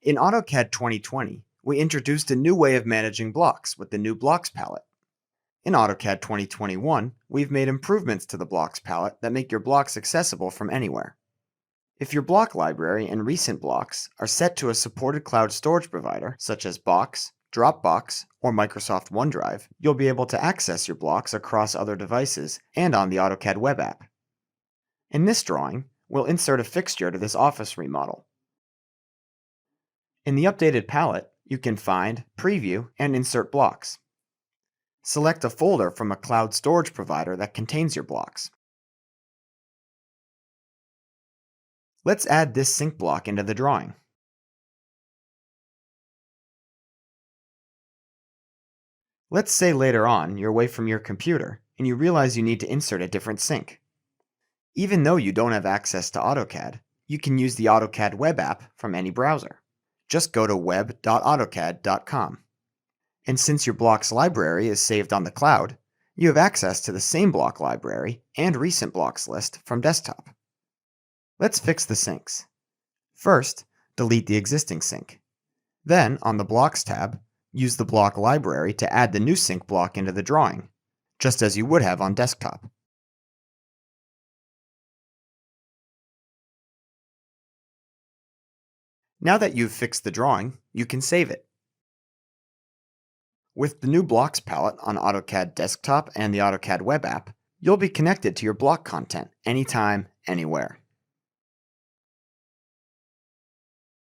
In AutoCAD 2020, we introduced a new way of managing blocks with the new Blocks palette. In AutoCAD 2021, we've made improvements to the Blocks palette that make your blocks accessible from anywhere. If your block library and recent blocks are set to a supported cloud storage provider, such as Box, Dropbox, or Microsoft OneDrive, you'll be able to access your blocks across other devices and on the AutoCAD Web App. In this drawing, we'll insert a fixture to this office remodel. In the updated palette, you can find, preview, and insert blocks. Select a folder from a cloud storage provider that contains your blocks. Let's add this sync block into the drawing. Let's say later on you're away from your computer and you realize you need to insert a different sync. Even though you don't have access to AutoCAD, you can use the AutoCAD Web App from any browser. Just go to web.autocad.com. And since your blocks library is saved on the cloud, you have access to the same block library and recent blocks list from desktop. Let's fix the syncs. First, delete the existing sync. Then, on the Blocks tab, use the block library to add the new sync block into the drawing, just as you would have on desktop. Now that you've fixed the drawing, you can save it. With the new Blocks palette on AutoCAD Desktop and the AutoCAD Web App, you'll be connected to your block content anytime, anywhere.